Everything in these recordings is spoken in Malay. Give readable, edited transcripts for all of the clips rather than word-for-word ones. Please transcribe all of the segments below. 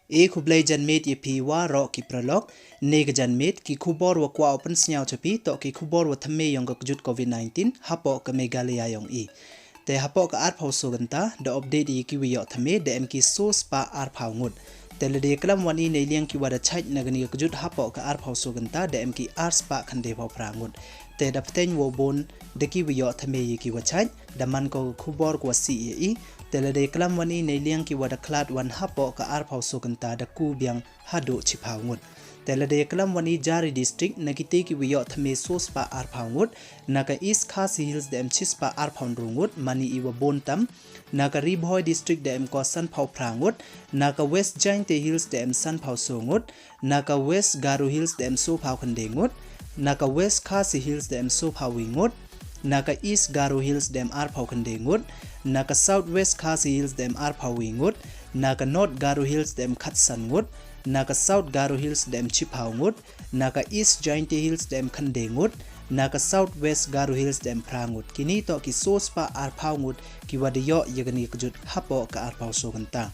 e kublai janmet ye pi wa ro ki prolog ne ga janmet ki khubor wa kwa open snyao chapi to ki khubor wa thame yong ka jut Covid-19 hapo ka megalaya yong i te hapo ka ar phau so ganta the update yi ki wi yo thame de em ki so spa ar phau ngut te le de klam wani nei liang ki wa da chait na gani ka jut hapo ka ar phau so ganta de em ki ar spa khan de phau pra ngut te da pten wo bon de ki wi yo thame yi ki wa chait da man ko khubor ko si i te le de klam wani nei liang ki wa da klat wan hapo ka ar phau so ganta da ku biang hado chi phau ngut tele de klam wani jari district nagite ki wiyo thame sos pa ar phaungut naka east khas hills dem chispa ar phaunrungut mani iwa bontam naka ribhoi district dem ko san phau phrangut naka west giant hills dem san phau songut naka west garu hills dem so phau khandengut naka west khas hills dem so phau wingut naka east garu hills dem ar phau khandengut naka south west khas hills dem ar phau wingut naka north garu hills dem khatsangut naka south garu hills dem chiphaungut naka east giant hills dem khandengut naka south west garu hills dem prangut kini to ki sos pa ar phaungut ki wadiyo yagani kjut hapo ka ar phau so ganta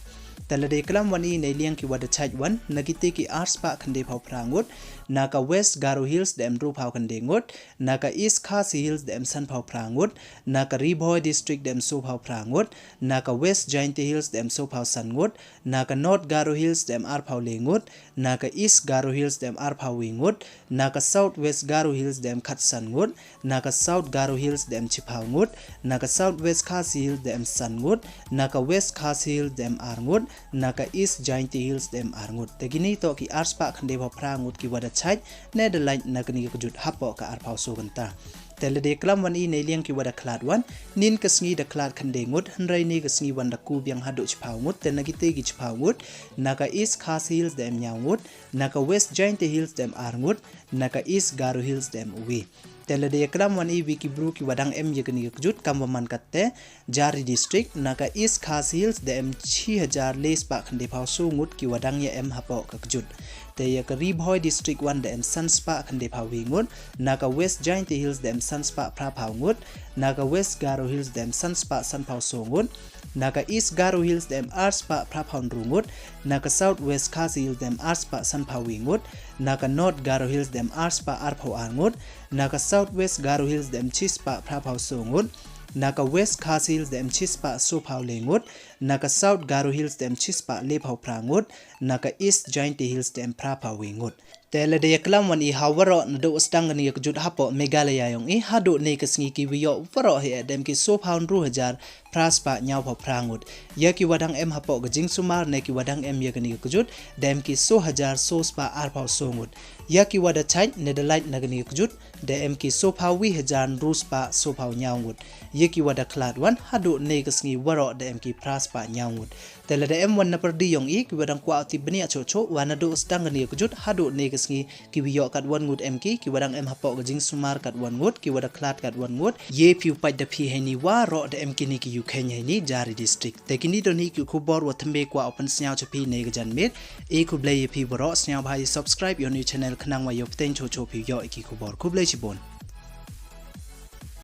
talade klam wani nei liang ki wada chait wan nagite ki ars pa khande phau prangut naka west garu hills dem ru phau khandengut naka east khas hills dem san phau prangut naka ribhoi district dem so phau prangut naka west giant hills dem so phau sangut naka north garu hills dem ar phau lengut naka east garu hills dem ar phau wingut naka south west garu hills dem khat sangut naka south garu hills dem chiphaungut naka south west khas hills dem sangut naka west khas hills dem arngut naka east giant hills dem arngut tegini to ki arspa khande bha prangut ki wada chai Netherlands nagani ka jut hapo ka ar phau so ganta tele de klam wan i nei liang ki wada klat wan nin ka sngi da klat khande ngut hanrai ni ka sngi wan da ku biang hado chphau ngut te nagite gi chphau ngut naka east khas hills dem nyangut naka west giant hills dem arngut naka east garu hills dem uwi tele de klam wan i wiki bru ki wadang em yegni jut kambaman katte jari district naka east khas hills dem 6000 les pa khande phau so ngut ki wadang ya em hapo ka jut te ya ka ribhoi district 1 dem sunspa khande phau wingut naka west giant hills dem sunspa phra phau ngut naka west garu hills dem sunspa san phau so ngut naka east garu hills dem arspa phra phau rungut naka south west khas hills dem arspa san phau wingut naka north garu hills dem arspa ar phau angut naka south west garu hills dem chispa phra phau so ngut naka west khas hills dem chispa so phau lengut naka south garu hills dem chispa le phau prangut naka east giant hills dem phra phau wingut tele de klam wan i hawaro ndo stang ni jut hapo megalaya yong i hado ne ka sngi ki wiyo waro he dem ki so phau 2000 praspa nyau phau prangut ya ki wadang em hapo ga jing sumar ne ki wadang em yagani jut dem ki so 1000 so spa ar phau songut ya ki wada chai Netherlands nagani jut de em ki so phau wi 1000 ruspa so phau nyaungut ye ki wada klat wan hado ne ka sngi waro de em ki praspa nyaungut tele de em wan na perdi yong i ki wadang kwa ti bni acho cho wana do stang ni jut hado ne ka sngi ki wiyo kat wan ngut em ki wadang em hapo ga jing sumar kat wan ngut ki wada klat kat wan ngut ye piu pai da phi heni wa ro de em ki ni ki Kenya ni jari district te kini do ni ku khubor wa thambe kwa open snyao chapi ne ga janmet e ku blai phi boro snyao bhai subscribe your new channel khnang wa yo pten cho cho phi yo ki khubor ku blai chi bon